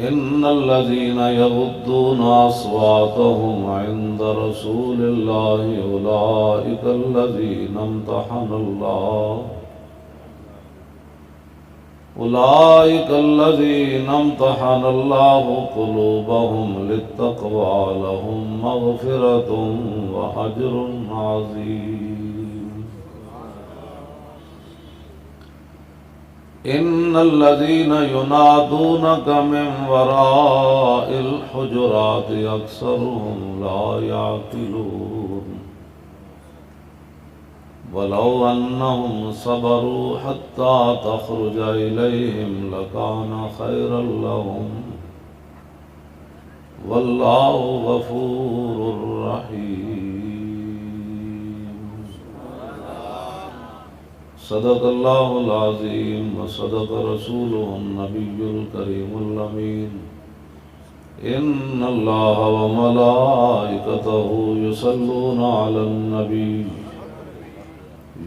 إن الذين يغضون أصواتهم عند رسول الله أولئك الذين امتحن الله قلوبهم للتقوى لهم مغفرة وأجر عظيم إن الذين ينادونك من وراء الحجرات أكثرهم لا يعقلون ولو أنهم صبروا حتى تخرج إليهم لكان خيرا لهم والله غفور رحيم صدق الله العظيم وصدق رسوله النبي الكريم الأمين إن الله وملائكته يصلون على النبي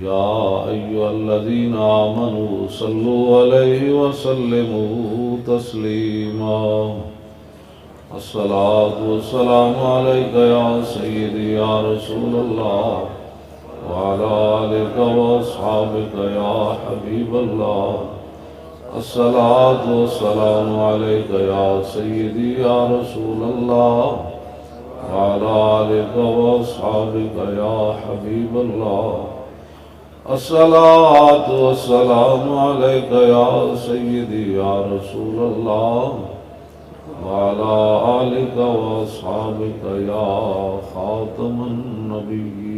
يا أيها الذين آمنوا صلوا عليه وسلموا تسليما الصلاة والسلام عليك يا سيدي يا رسول الله وعلى آلك وأصحابك يا حبيب الله الصلاة والسلام عليك يا سيدي يا رسول الله وعلى آلك وأصحابك يا حبيب الله الصلاة والسلام عليك يا سيدي يا رسول الله وعلى آلك وأصحابك يا خاتم النبيين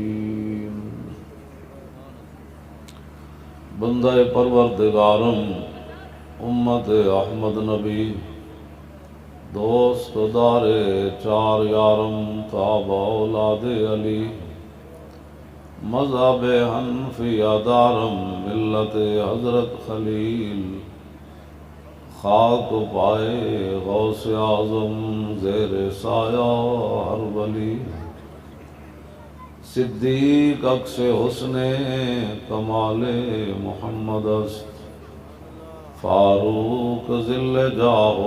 بندہ پروردگارم امت احمد نبی دوست دار چار یارم تابع اولاد علی مذہب حنفیہ دارم ملت حضرت خلیل خاک پائے غوث اعظم زیر سایہ ہر ولی صدیق عکس حسن کمال محمد است فاروق ذل جاہ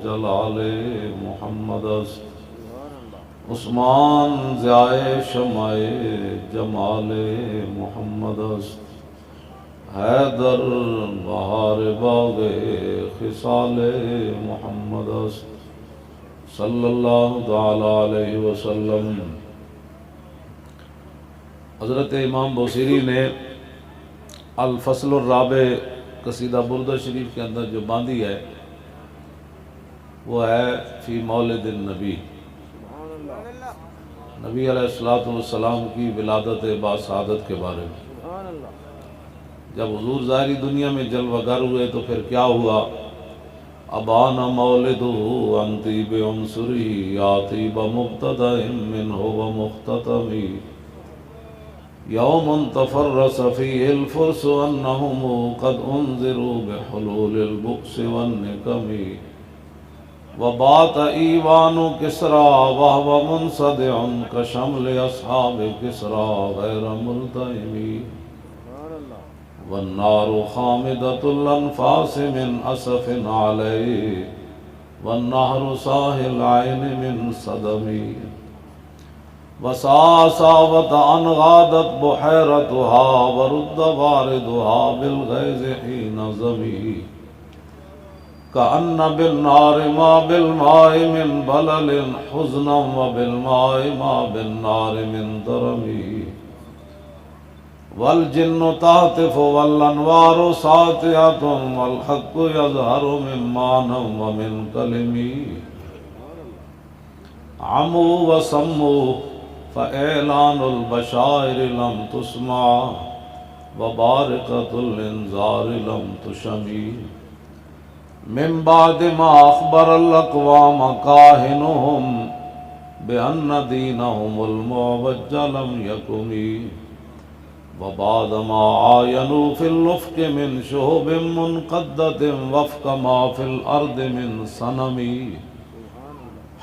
جلال محمد است عثمان ضیائے شمع جمال محمد است حیدر بہار باغ خصال محمد است صلی اللہ تعالی علیہ وسلم۔ حضرت امام بوصیری نے الفصل الرابع قصیدہ بردہ شریف کے اندر جو باندھی ہے وہ ہے فی مولد النبی، نبی علیہ السلام کی ولادت باسعادت کے بارے میں۔ جب حضور ظاہری دنیا میں جلوہ گر ہوئے تو پھر کیا ہوا؟ ابان مولدہ انتی بعنصری آتی بمبتدأ منہ ومختتمی یوم تفرس فیہ الفرس انہم قد انذروا بحلول البؤس والنکم وبات ایوان کسرا وہو منصدع کشمل اصحاب کسرا غیر ملتئم والنار خامدۃ الانفاس من اسف علیہ والنہر ساہ العین من صدمی وساساوت ان غادت بحیرتها ورد واردها بالغیظ حین زمی کأن بالنار ما بالماء من بلل حزنا وبالماء ما بالنار من درمی والجن تهتف والانوار ساطعة والحق يظهر من معنى ومن كلم عموا وصموا فإعلان البشائر لم تسمع وبارقة الإنذار لم تشم من بعد ما أخبر الأقوام كاهنهم بأن دينهم المعوج لم يكن وبعد ما عاينوا في الأفق من شهب منقدة وفق ما في الأرض من صنم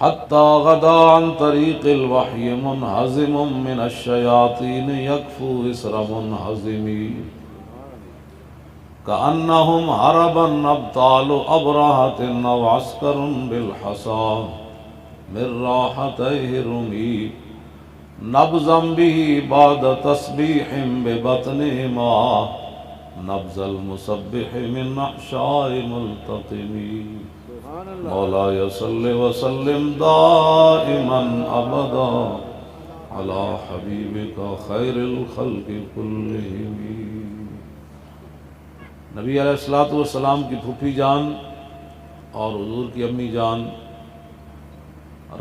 حتى غدا عن طريق الوحي منهزم من الشياطين يكفو إسر منهزم کأنہم حربا ابطال ابرہۃ او عسکر بالحصا من راحتیہ رمی نبضا به بعد تسبیح ببطنہما نبض المسبح من احشاء ملتقمی مولاي صل وسلم دائما ابدا على حبيبك خير الخلق كلهم۔ نبی علیہ الصلوۃ والسلام کی پھوپھی جان اور حضور کی امی جان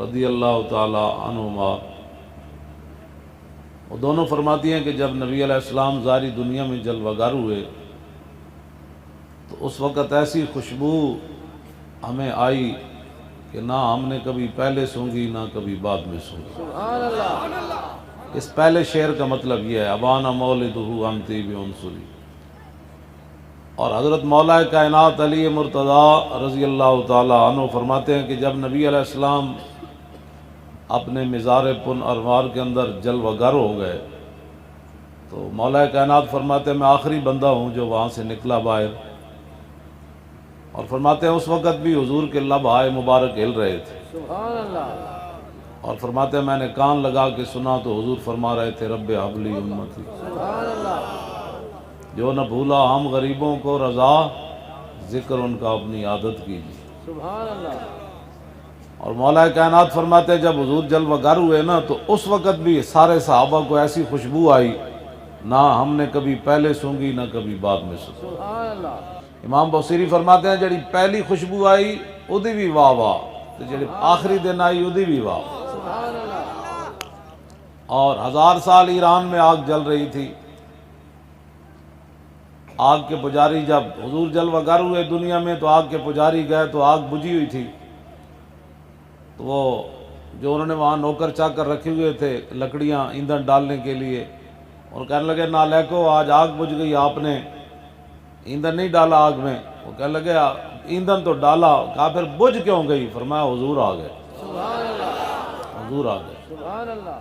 رضی اللہ تعالی عنہما، وہ دونوں فرماتی ہیں کہ جب نبی علیہ السلام ظاہری دنیا میں جلوہ گر ہوئے تو اس وقت ایسی خوشبو ہمیں آئی کہ نہ ہم نے کبھی پہلے سونگھی نہ کبھی بعد میں سونگھی۔ سبحان اللہ۔ اس پہلے شعر کا مطلب یہ ہے ابانا مولدہ عن طیب عنصری۔ اور حضرت مولا کائنات علی مرتضیٰ رضی اللہ تعالی عنہ فرماتے ہیں کہ جب نبی علیہ السلام اپنے مزار پن انوار کے اندر جلوہ گر ہو گئے تو مولا کائنات فرماتے ہیں میں آخری بندہ ہوں جو وہاں سے نکلا باہر، اور فرماتے ہیں اس وقت بھی حضور کے لب ہائے مبارک ہل رہے تھے۔ سبحان اللہ۔ اور فرماتے ہیں میں نے کان لگا کے سنا تو حضور فرما رہے تھے رب ہب لی امتی۔ سبحان اللہ۔ جو نہ بھولا ہم غریبوں کو رضا، ذکر ان کا اپنی عادت کیجیے۔ سبحان اللہ۔ اور مولا کائنات فرماتے ہیں جب حضور جلوہ گر ہوئے نا تو اس وقت بھی سارے صحابہ کو ایسی خوشبو آئی نہ ہم نے کبھی پہلے سونگھی نہ کبھی بعد میں سونگھی۔ سبحان اللہ۔ امام بصیری فرماتے ہیں جڑی پہلی خوشبو آئی اودی بھی واہ واہ، تو جڑی آخری دن آئی اودی بھی واہ۔ سبحان اللہ۔ اور 1000 سال ایران میں آگ جل رہی تھی، آگ کے پجاری جب حضور جلوہ گر ہوئے دنیا میں تو آگ کے پجاری گئے تو آگ بجھی ہوئی تھی، تو وہ جو انہوں نے وہاں نوکر چاکر رکھے ہوئے تھے لکڑیاں ایندھن ڈالنے کے لیے، اور کہنے لگے نالیکو آج آگ بجھ گئی، آپ نے ایندھن نہیں ڈالا آگ میں۔ وہ کہنے لگے ایندھن تو ڈالا، کہا پھر بجھ کیوں گئی؟ فرمایا حضور آ گئے۔ سبحان اللہ۔ حضور آ گئے۔ سبحان اللہ۔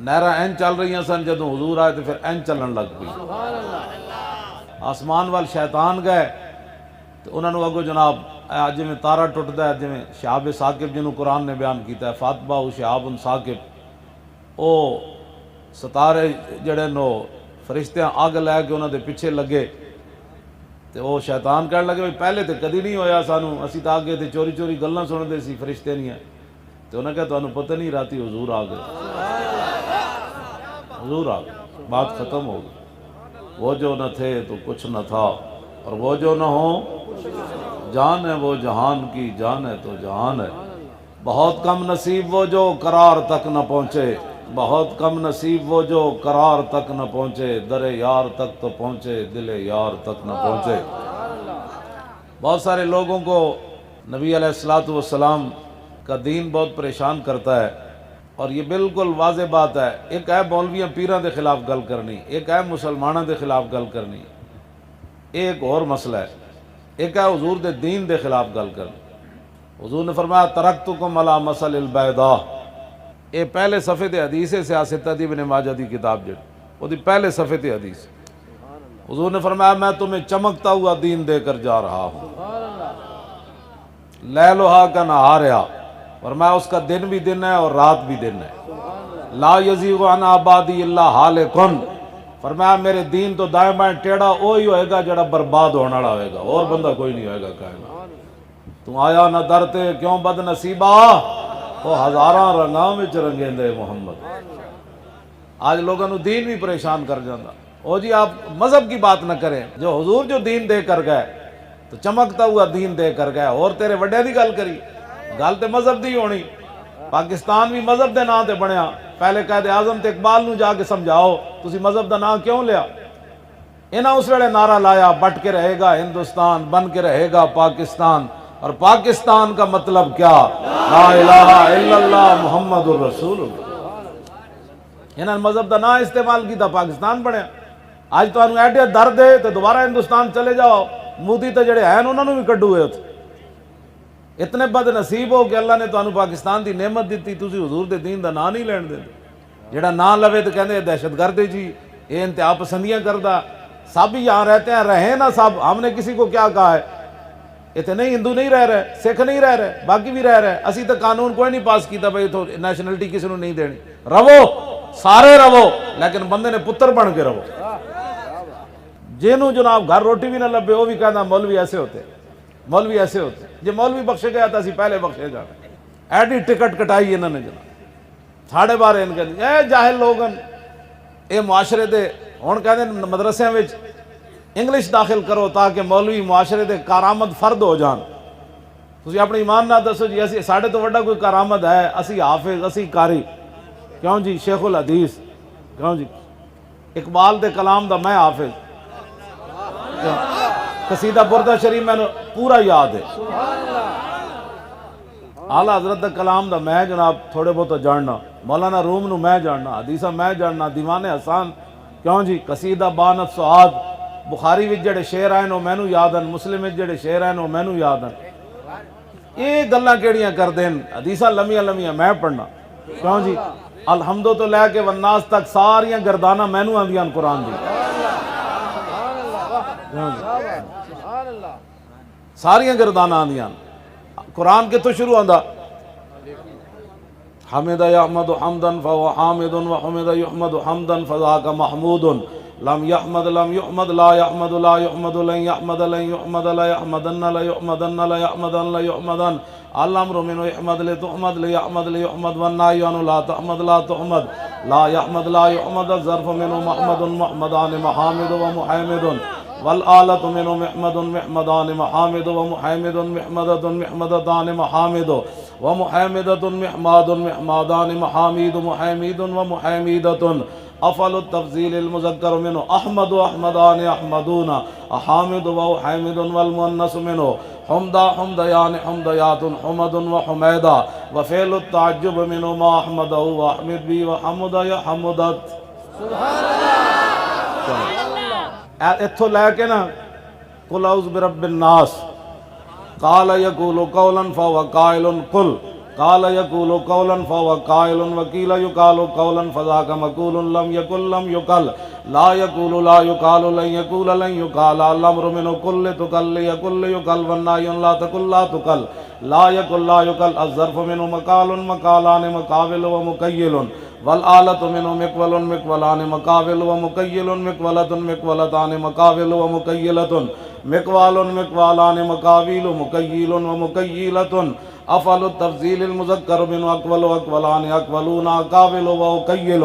نہراں این چل رہی ہیں سن، جدوں حضور آئے تو پھر این چلن لگ پئی۔ سبحان اللہ۔ آسمان وال شیطان گئے تو انہوں نے اگو جناب جی میں تارا ٹوٹتا ہے، جی میں شہاب ثاقب جنہوں قرآن نے بیان کیتا ہے فاتبہ شہاب ثاقب، او ستارے جڑے نو فرشتے آگ لے کے انہوں دے پیچھے لگے تو وہ شیطان کہنے لگے بھئی پہلے تو کدی نہیں ہویا سانو، اسی تو آگے تے چوری چوری گلاں سن دے سی، فرشتے نہیں ہیں۔ تو انہوں نے کہا تانوں پتہ نہیں راتی حضور آ گئے، حضور آ گئے، بات ختم ہو گئی۔ وہ جو نہ تھے تو کچھ نہ تھا، اور وہ جو نہ ہوں جان ہے وہ جہان کی جان ہے تو جہان ہے۔ بہت کم نصیب وہ جو قرار تک نہ پہنچے، بہت کم نصیب وہ جو قرار تک نہ پہنچے، در یار تک تو پہنچے دل یار تک نہ پہنچے۔ بہت سارے لوگوں کو نبی علیہ الصلوۃ والسلام کا دین بہت پریشان کرتا ہے، اور یہ بالکل واضح بات ہے۔ ایک ہے مولویاں پیراں دے خلاف گل کرنی، ایک ہے مسلمانوں دے خلاف گل کرنی، ایک اور مسئلہ ہے، ایک ہے حضور دے دین دے خلاف گل کرنی۔ حضور نے فرمایا ترکتکم علی مثل البیضاء، یہ پہلے صفحے تے حدیث ہے سیاست دی ابن ماجہ دی کتاب جڑی وہ دی پہلے صفحے تے حدیث۔ حضور نے فرمایا میں تمہیں چمکتا ہوا دین دے کر جا رہا ہوں، لیلھا کا نہارھا، فرمایا اس کا دن بھی دن ہے اور رات بھی دن ہے۔ لا یزیغ عن آبادی الا ہالکن، فرمایا میرے دین تو دائیں بائیں ٹیڑھا وہی ہوئے گا جڑا برباد ہونے والا ہوئے گا، اور بندہ کوئی نہیں ہوئے گا کائنات۔ تو آیا نہ درتے کیوں بد نصیبہ، وہ ہزاراں رنگاں وچ رنگیندے محمد۔ آج لوگوں نے دین بھی پریشان کر جاتا۔ او جی آپ مذہب کی بات نہ کریں، جو حضور جو دین دے کر گئے تو چمکتا ہوا دین دے کر گئے، اور تیرے وڈے دی گل کری، گل تے مذہب دی ہونی۔ پاکستان بھی مذہب دے نام تے بنیا، پہلے قائد اعظم تے اقبال نو جا کے سمجھاؤ تسی مذہب دا نام کیوں لیا؟ انہاں اس ویلے نعرہ لایا بٹ کے رہے گا ہندوستان، بن کے رہے گا پاکستان، اور پاکستان کا مطلب کیا؟ لا الہ الا اللہ محمد الرسول اللہ۔ انہاں نے مذہب دا نام استعمال کیتا، پاکستان بنیا۔ آج تو انہوں ایڈیا درد ہے تو دوبارہ ہندوستان چلے جاؤ، مودی تے جڑے ہیں انہوں نے بھی کڈو ہوئے تھے۔ اتنے بد نصیب ہو کہ اللہ نے تو پاکستان دی نعمت دیتی، تسی حضور دے دین دا نام نہیں لین دے، جڑا نام لوے تو کہندے دہشت گرد جی، یہ انتہا پسندیاں کردا۔ سب ہی یہاں رہتے ہیں، رہیں نا سب، ہم نے کسی کو کیا کہا ہے؟ اتنے ہندو نہیں رہ رہے، سکھ نہیں رہ رہے، باقی بھی رہ رہے، اسی تو قانون کوئی نہیں پاس کیتا بھائی تو نیشنلٹی کسی نے نہیں دینی، رہو سارے رہو، لیکن بندے نے پتر بن کے رہو۔ جنہوں جناب گھر روٹی بھی نہ لبے وہ بھی کہنا مولوی ایسے ہوتے، مولوی ایسے ہوتے، جی مولوی بخشے گیا تھا اسی پہلے بخشے جانا، ایڈی ٹکٹ کٹائی انہوں نے جناب ساڑھے 12 ان کے اے جاہل لوگ اے معاشرے دے ہون کہتے ہیں مدرسے میں انگلش داخل کرو تاکہ مولوی معاشرے دے کارآمد فرد ہو جان۔ تسی اپنی ایمان نہ دسو جی اسی ساڑھے تو وڈا کوئی کارآمد ہے، اسی حافظ، اسی قاری، کیوں جی شیخ الحدیث، کیوں جی اقبال دے کلام دا میں حافظ، قصیدہ بردہ شریف میں پورا یاد ہے، اعلیٰ حضرت دا کلام دا میں جناب تھوڑے بہت جاننا، مولانا روم نو میں جاننا، حدیثہ میں جاننا، دیوان حسان، کیوں جی قصیدہ بانت سعاد، بخاری وچ جڑے شعر آئے نو مینوں یاد ہیں، مسلم وچ جڑے شعر آئے نو مینوں یاد ہیں۔ یہ گلاں کیڑیاں کر دین، حدیثہ لمیاں لمیاں میں پڑھنا، کیوں جی الحمدو تو لے کے والناس تک ساریاں گردانہ مینوں آندیاں قرآن دی، ساریاں گردانہ آندیاں قرآن کے تو شروع آندا حمد یحمد حمدا فهو حامد وحمد یحمد حمدا فذاک محمود لم یحمد لم یحمد لا یحمد لا یحمد لن یحمد لن یحمد لا یحمدن لا یحمدن لا یحمدن لا یحمدن الامر من یحمد لتحمد لیحمد لیحمد والنهی عنه لا تحمد لا تحمد لا یحمد لا یحمد الظرف منه محمد محمدان محامد ومحمد والآلة منه محمد محمدان محامد ومحمد محمدة محمدتان محامد ومحمدة محماد محمدان محامد محمد ومحمدة افعل التفضیل المذکر منه احمد احمدان احمدون احامد وحامد والمؤنث منه حمدا حمدیان حمدیات حمد وحمیدہ وفعل التعجب منه ما احمد واحمد بی وحمد یا حمدت۔ اتھو لے کے نا قل اعوذ برب الناس، قال یقول قولا فهو قائل قل، قال یقول قولا فهو قائل وقیل یقال قولا فذاک مقول لم یقل لم یقل لا یقول لا یقال لن یقول لن یقال الامر منه قل تقل یقل یقل والنهی لا تقل لا تقل لا یقل لا یقل الظرف منه مقال مقالان مقابل ومقیل والآلة منه مقول مقولان مقابل ومقیل مقولة مقولتان مقابل ومقیلة مقوال مقوالان مقابل مقیل ومقیلة افعل التفضیل المذکر من اقول اقولان اقولون اقابل واقیل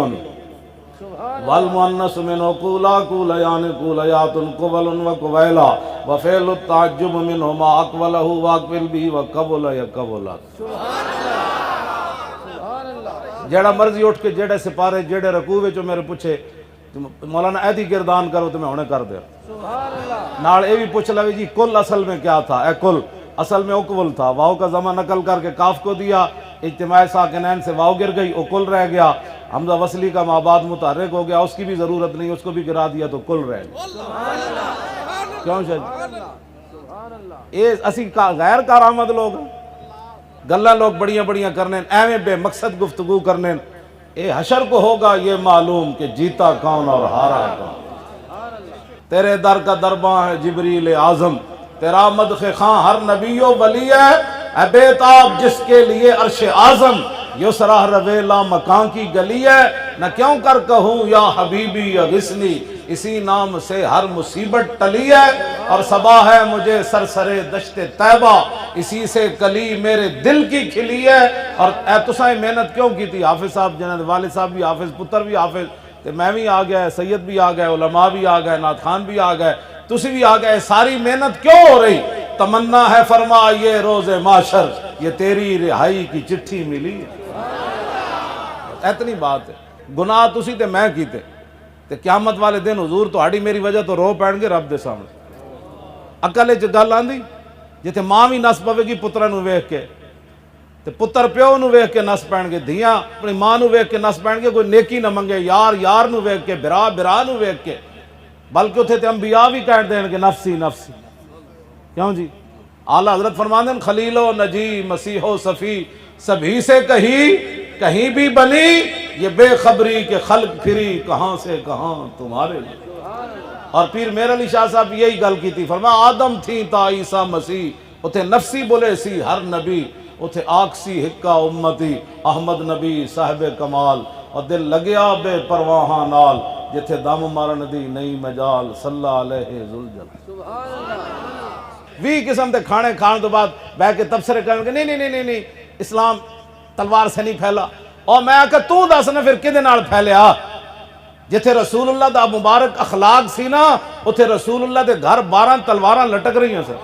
والمؤنث من قولا قولیان قولیات قبل وقبیلا وفعل التعجب منه ما اقوله واقبل بھی وقبل یقبلات۔ جیڑا مرضی اٹھ کے جیڑے سپارے جیڑے رکوع وچ میرے پوچھے مولانا ایدی گردان کرو تو میں ہونے کر دیا، نال اے بھی پوچھ لے جی کل اصل میں کیا تھا، اے کل اصل میں اقول تھا، واو کا ضمہ نقل کر کے کاف کو دیا، اجتماع ساکنین سے واو گر گئی اقول رہ گیا، حمزہ وصلی کا مابعد متحرک ہو گیا، اس کی بھی ضرورت نہیں، اس کو بھی گرا دیا تو کل رہ گیا۔ کیوں شاید اے اسی غیر کارآمد لوگ گلہ لوگ بڑیاں بڑیاں کرنے ایویں بے مقصد گفتگو کرنے، اے حشر کو ہوگا یہ معلوم کہ جیتا کون اور ہارا کون، تیرے در کا درباں ہے جبریل اعظم، تیرا مدخ خاں ہر نبی و ولی ہے، اے بیتاب جس کے لیے عرش اعظم، یسرہ رویلا مکان کی گلی ہے، نہ کیوں کر کہوں یا حبیبی اغثنی، اسی نام سے ہر مصیبت ٹلی ہے، اور صبا ہے مجھے سرسرے دشت طیبہ، اسی سے کلی میرے دل کی کھلی ہے۔ اور اے تسائیں محنت کیوں کی تھی، حافظ صاحب جنہیں والد صاحب بھی حافظ، پتر بھی حافظ، تے میں بھی آ گیا، سید بھی آ گئے، علماء بھی آ گئے، نعت خان بھی آ گئے، تسی بھی آ گئے، ساری محنت کیوں ہو رہی؟ تمنا ہے فرما یہ روز معاشر، یہ تیری رہائی کی چٹھی ملی ہے۔ اتنی بات ہے، گناہ تسی تے میں کیتے تے قیامت والے دن حضور تہاڈی میری وجہ تو رو پین گے رب دے سامنے۔ عقل وچ گل آندی جتھے ماں بھی نس پوے گی پتراں نوں ویکھ کے، تے پتر پیو نوں ویکھ کے نس پین گے، دھیاں اپنی ماں نوں ویکھ کے نس پین گے، کوئی نیکی نہ منگے، یار یار نوں ویکھ کے، برا برا نوں ویکھ کے، بلکہ اتھے تے انبیاء بھی کہہ دین کہ نفسی نفسی۔ کیوں جی اعلیٰ حضرت فرماندے ہیں خلیل و نجی مسیح و صفی سبھی سے کہیں بھی بنی، یہ بے خبری کہ خلق پھری کہاں سے کہاں تمہارے لیے۔ اور پیر میر علی شاہ صاحب یہی گل کی تھی، فرمایا آدم تھی تا عیسیٰ مسیح، اتھے نفسی بولے سی ہر نبی، اتھے آکسی ہکا امتی احمد نبی صاحب کمال، اور دل لگیا بے پرواہاں نال، جتھے دم مارن دی نہیں مجال، صلی علیہ ذوالجلال۔ وی قسم دے کھانے کھان تو بعد بہ کے تبصرے کرنے کہ نہیں اسلام تلوار سے نہیں پھیلا، اور میں آکا تو دس نا پھر کدے نال پھیلیا؟ جتھے رسول اللہ دا مبارک اخلاق سی نا، اتھے رسول اللہ دے گھر 12 تلواراں لٹک رہی ہیں سر،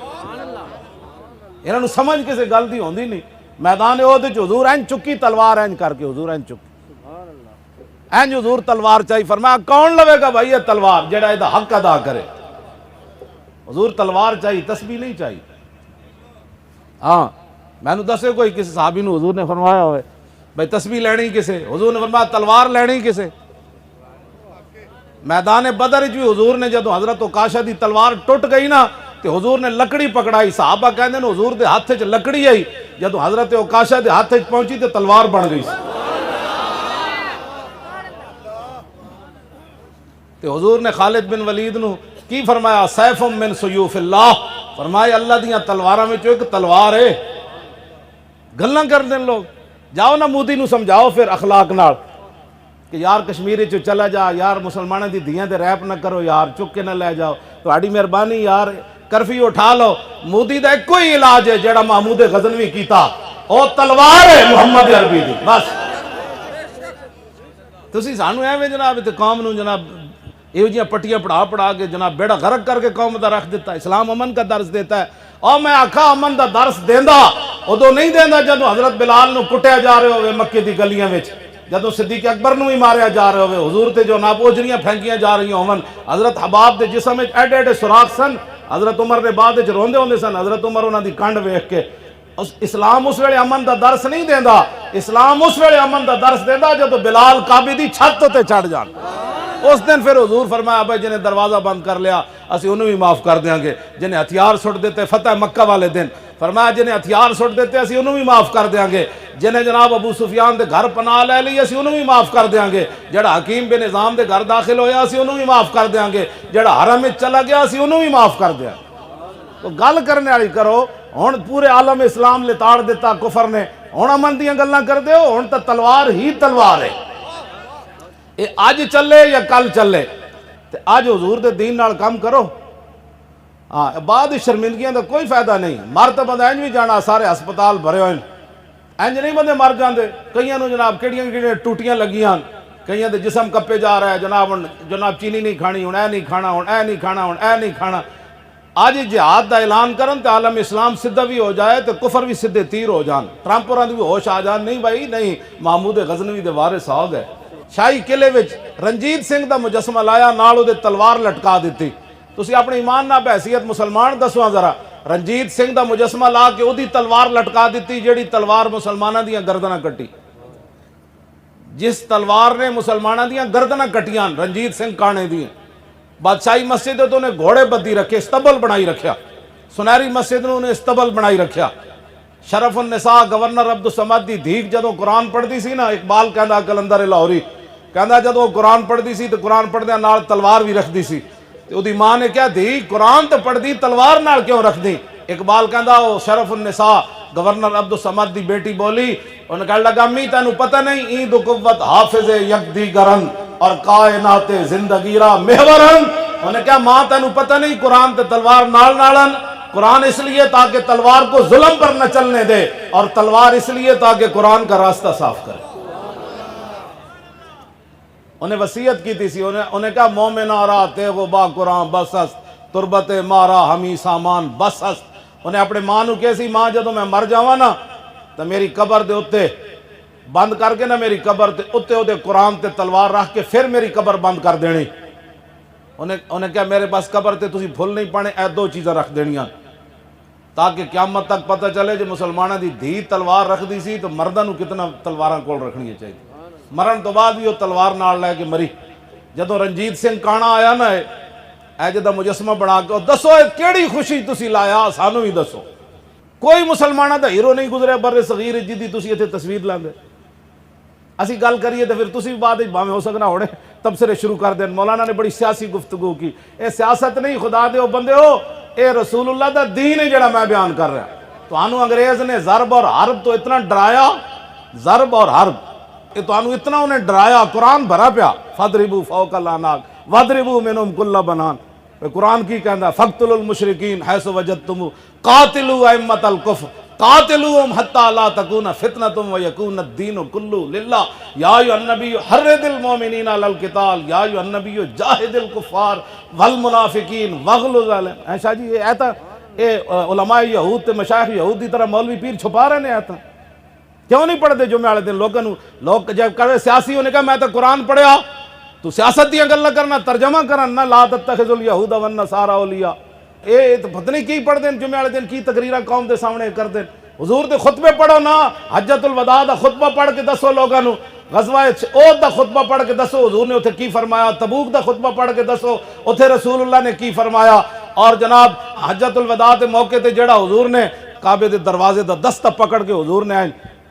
انہاں نوں سمجھ کسے گل دی ہوندی نہیں۔ میدان احد وچ حضور این چکی تلوار، این کر کے حضور این چکی، این حضور تلوار چاہی، فرمایا کون لوے گا بھائی یہ تلوار جڑا یہ حق ادا کرے؟ حضور تلوار چاہی، تسبیح نہیں چاہی۔ ہاں میں نے دسے کوئی کسی صحابی نو حضور نے فرمایا ہوئے بھائی تسبیح لینی کسے؟ حضور نے فرمایا تلوار لینی کسے؟ میدان بدر بھی حضور نے جدو حضرت عکاشہ دی تلوار ٹوٹ گئی نا تو حضور نے لکڑی پکڑائی، صحابہ کہندے ہیں حضور دے ہاتھ وچ لکڑی آئی، جدو حضرت عکاشہ دے ہاتھ وچ پہنچی تو تلوار بن گئی تو حضور نے خالد بن ولید نو کی فرمایا؟ سیف من سیوف اللہ، فرمایا اللہ دیاں تلواراں وچ ایک تلوار ہے۔ گلاں کر دیں لوگ، جاؤ نا مودی نو سمجھاؤ پھر اخلاق نال کہ یار کشمیری چو چلا جا، یار مسلمانوں دی دھیاں دے ریپ نہ کرو، یار چک کے نہ لے جاؤ، تہاڈی مہربانی یار کرفیو اٹھا لو۔ مودی دا ایک کوئی علاج ہے جیڑا محمود غزنوی کیتا، او تلوار ہے محمد عربی دی، بس۔ تسی سانو ایویں جناب تے قوم نو جناب یہ جیاں پٹیاں پڑھا کے جناب بیڑا غرق کر کے قوم دا رکھ دیتا ہے۔ اسلام امن کا درس دیتا ہے، اور میں آکھا امن دا درس دیندا ادو نہیں دیندا جدو حضرت بلال نو کٹیا جا رہے ہوئے مکے دی گلیاں وچ، جدو صدیق اکبر نو ہی ماریا جا رہے ہوئے، حضور تے جو ناپوجریاں پھینکیاں جا رہی ہون، حضرت حباب دے جسم وچ ایڈے ایڈے سوراخ سن، حضرت عمر دے بعد وچ روندے ہوندے سن، حضرت عمر انہاں دی کنڈ ویکھ کے۔ اسلام اس ویلے امن دا درس نہیں دیندا، اسلام اس ویلے امن دا درس دیندا جدو بلال کعبے دی چھت تے چڑھ جان۔ اس دن پھر حضور فرمایا بھائی جنہیں دروازہ بند کر لیا اسی انہوں بھی معاف کر دیاں گے، جنہیں ہتھیار سٹ دیتے فتح مکہ والے دن فرمایا جنہیں ہتھیار سٹ دیتے اسی انہوں بھی معاف کر دیاں گے، جنہیں جناب ابو سفیان دے گھر پناہ لے لی اسی انہوں بھی معاف کر دیاں گے، جڑا حکیم بن نظام دے گھر داخل ہویا اسی انہوں بھی معاف کر دیاں گے، جڑا حرم میں چلا گیا اسی انہوں بھی معاف کر دیاں گے۔ تو گل کرنے والی کرو، ہن پورے عالم اسلام لتاڑ دیتا کفر نے، ہن امن دیاں گلاں کر دیو، ہن تا تلوار ہی تلوار ہے، اے آج چلے یا کل چلے، تے آج حضور دے دین نال کام کرو۔ ہاں بعد شرمندگیاں دا کوئی فائدہ نہیں، مر تو بندہ انج بھی جانا، سارے ہسپتال بھرے ہوئے، انج نہیں بندے مر جاندے، کئیاں نو جناب کیڑیاں کیڑیاں ٹوٹیاں لگیاں، کئیاں دے جسم کپے جا رہا ہے، جناب چینی نہیں کھانی، ہن اے نہیں کھانا، ہن اے نہیں کھانا، ہن اے نہیں کھانا۔ آج جہاد دا اعلان کرن تے عالم اسلام سدھا بھی ہو جائے تے کفر بھی سدھے تیر ہو جان، ٹرمپ ہوراں دی بھی ہوش آ جان، نہیں بھائی نہیں، محمود غزنوی دے وارث آ گئے۔ شاہی قلعے وچ رنجیت سنگھ دا مجسمہ لایا، نال او دے تلوار لٹکا دیتی۔ تسی اپنے ایمان نہ بحیثیت مسلمان دسواں ذرا، رنجیت سنگھ دا مجسمہ لا کے او دی تلوار لٹکا دیتی جیڑی تلوار مسلماناں دیاں گردناں کٹی، جس تلوار نے مسلماناں دیاں گردناں کٹیاں رنجیت سنگھ کانے دیاں۔ بادشاہی مسجد تو نے گھوڑے بدی رکھے، استبل بنائی رکھیا، سنہری مسجد نے انہیں استبل بنائی رکھیا۔ شرف النساء گورنر عبدالصمد دی دھیک جدو قرآن پڑھ دی سی نا، اقبال کہندا کلندر لاہوری کہندا جدو قرآن پڑھ دی سی تو قرآن پڑھ دیا نال تلوار بھی رکھ دی سی، تو دی ماں نے کیا دی قرآن تو پڑھ دی تلوار نال کیوں رکھ دی؟ اقبال کہندا او شرف النساء گورنر عبدالصمد دی بیٹی بولی، انہوں نے کہا لگا می تینوں پتہ نہیں این دو قوت حافظ یک دیگرن اور کائنات زندگی را محورن، انہوں نے کہا ماں تینوں پتہ نہیں قرآن تے تلوار نال نالن، قرآن اس لیے تاکہ تلوار کو ظلم پر نہ چلنے دے، اور تلوار اس لیے تاکہ قرآن کا راستہ صاف کرے۔ انہیں وصیت کی تھی، انہیں کہا مومنہ را تیغ و با قرآن بس است، تربت مارا ہمی سامان بس است۔ انہیں اپنے ماں نو کیسی ماں جدو میں مر جاواں نا تو میری قبر دے اتے بند کر کے نا، میری قبر تے اتے او دے قرآن تے تلوار رکھ کے پھر میری قبر بند کر دینی۔ انہیں کہا میرے پاس قبر تے تسی پھل نہیں پانے، اے دو چیزیں رکھ دینیاں تاکہ قیامت تک پتہ چلے جو مسلمانہ دی دھی تلوار رکھ دی سی تو مردہ نو کتنا تلواراں کول رکھنی چاہیے۔ مرن تو بعد بھی وہ تلوار نال لے کے مری۔ جدو رنجیت سنگھ کانا آیا نا اے جدہ مجسمہ بنا کے دسو اے کیڑی خوشی تسی لایا، سانو ہی دسو۔ کوئی مسلمانہ دا ہیرو نہیں گزرے بر صغیر جدی تسی ایتھے تصویر لاندے، اسی گل کریے تو پھر تسی بعد بھاویں ہو سکنا ہوڑے تبصرے شروع کر دیں. مولانا نے بڑی سیاسی گفتگو کی. اے سیاست نہیں خدا دے بندے ہو, اے رسول اللہ دا دین ہے جڑا میں بیان کر رہا. تو انہوں انگریز نے ضرب اور حرب تو اتنا ڈرایا, ضرب اور حرب یہ تو انہوں اتنا انہیں ڈرایا, قرآن بھرا پیا فَضْرِبُوا فَوْقَ الْأَعْنَاقِ وَاضْرِبُوا مِنْهُمْ كُلَّ بَنَانٍ. قرآن کی کہندا فَاقْتُلُوا الْمُشْرِكِينَ حَيْثُ وَجَدتُّمُوهُمْ قَاتِلُوا أَئِمَّةَ الْكُفْرِ قَاتِلُوهُمْ حَتَّى لَا تَكُونَ فِتْنَةٌ وَيَكُونَ الدِّينُ كُلُّهُ لِلَّهِ يَا أَيُّهَا النَّبِيُّ حَرِّضِ الْمُؤْمِنِينَ عَلَى الْقِتَالِ يَا أَيُّهَا النَّبِيُّ جَاهِدِ الْكُفَّارَ وَالْمُنَافِقِينَ وَاغْلُظْ عَلَيْهِمْ. ایسا جی یہ آیت اے علماء یہود تے مشائخ یہود دی طرح مولوی پیر چھپا رہے ہیں آیت. کیوں نہیں پڑھتے جمعے والے دن لوگ جب کہے سیاسیوں نے کہا میں تو قرآن پڑھیا, تو سیاست دیا گلا کرنا ترجمہ کرنا لا تتخذوا اليہود والنصارى اولیاء. اے تو پتہ نہیں کی پڑھ دیں جمعے والے دن کی تقریرہ قوم دے سامنے کر دیں. حضور دے خطبے پڑھو نا, حجۃ الوداع دا خطبہ پڑھ کے دسو لوگاں نو, غزوہ احد دا خطبہ پڑھ کے دسو حضور نے اتھے کی فرمایا, تبوک دا خطبہ پڑھ کے دسو اتھے رسول اللہ نے کی فرمایا. اور جناب حجۃ الوداع دے موقع تے جڑا حضور نے کعبے دے دروازے دا دستہ پکڑ کے حضور نے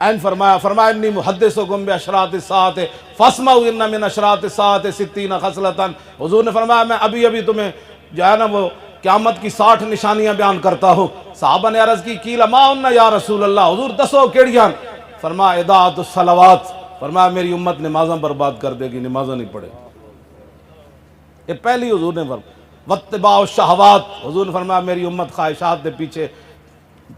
این فرمایا انی محدثکم باشراط الساعۃ فاسمعوا ان من اشراط الساعۃ 60 خصلۃ. حضور نے فرمایا میں ابھی ابھی تمہیں جو ہے نا وہ قیامت کی 60 نشانیاں بیان کرتا ہوں. صحابہ نے عرض کی قیل ما ان یا رسول اللہ, حضور دسو کیڑیاں؟ فرمایا اضاعۃ الصلوات, فرمایا میری امت نمازاں برباد کر دے گی, نمازاں نہیں پڑھے. یہ پہلی حضور نے فرمایا. واتباع الشہوات, حضور نے فرمایا میری امت خواہشات کے پیچھے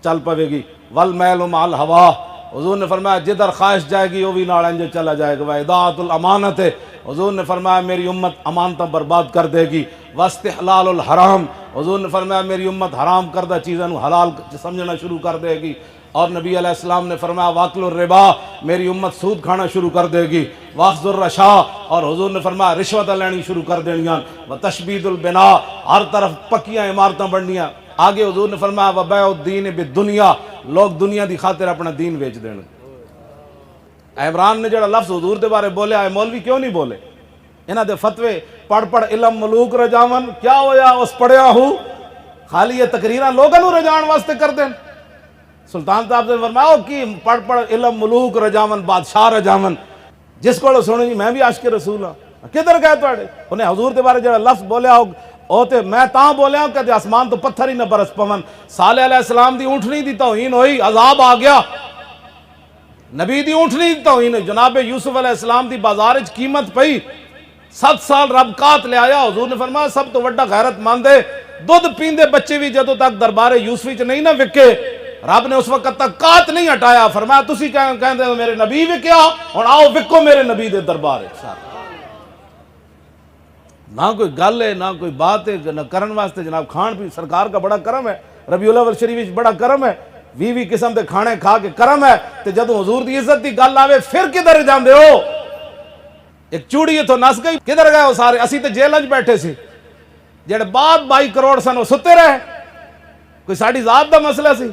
چل پوے گی. والمیل مع الہوا, حضور نے فرمایا جدھر خواہش جائے گی وہ بھی نال انج چلا جائے گا. اضاعۃ الامانت, حضور نے فرمایا میری امت امانتاں برباد کر دے گی. واستحلال الحرام, حضور نے فرمایا میری امت حرام کردہ چیزوں حلال سمجھنا شروع کر دے گی. اور نبی علیہ السلام نے فرمایا واکل الربا, میری امت سود کھانا شروع کر دے گی. واخذ الرشا, اور حضور نے فرمایا رشوت لینی شروع کر دینیاں. وتشبید البناء, ہر طرف پکیاں عمارتیں بننیاں. آگے حضور نے فرمایا وبیع الدین بالدنیا, لوگ دنیا دی خاطر اپنا دین بیچ دین. عمران نے جڑا لفظ حضور دے بارے بولیا ہے مولوی کیوں نہیں بولے؟ انہاں دے فتوے پڑھ پڑھ علم ملوک رجاون, کیا ہویا اس پڑھیا ہوں خالی یہ تقریراں لوگاں نو رجان واسطے کر دیں. سلطان صاحب نے فرمایا کی پڑھ پڑھ علم ملوک رجاون, بادشاہ رجاون. جس کو سنو جی میں بھی عاشق رسول ہاں, کدھر گئے تواڈے؟ انہیں حضور دے بارے جڑا لفظ بولیا او تے میں تاں بولیا کہ آسمان تو پتھر ہی نہ برس پون. صالح علیہ السلام دی اونٹنی دی توہین ہوئی, عذاب آ گیا. نبی دی اونٹنی دی توہین, جناب یوسف علیہ السلام دی بازار وچ قیمت پئی, 7 سال رب کات لے آیا. حضور نے فرمایا سب تو وڈا غیرت مند ہے دودھ پیندے بچے بھی جدوں تک دربار یوسف وچ نہیں نہ وکے, رب نے اس وقت تک کات نہیں ہٹایا. فرمایا تسی کہندے ہو میرے نبی وکیا, ہن آؤ وکو میرے نبی دے دربار وچ. نہ کوئی گل ہے نہ کوئی بات ہے نہ کرن واسطے. جناب کھان پی سرکار کا بڑا کرم ہے, ربیع الاول شریف بڑا کرم ہے, 20 قسم دے کھانے کھا کے کرم ہے. تے جدوں حضور دی عزت دی گل آوے پھر کدھر جاندے ہو؟ ایک چوڑی اتوں نس گئی, کدھر گئے ہو سارے؟ اسی تے جیل وچ بیٹھے سی, جڑے بعد 22 کروڑ سن وہ ستے رہے. کوئی ساڈی ذات دا مسئلہ سی.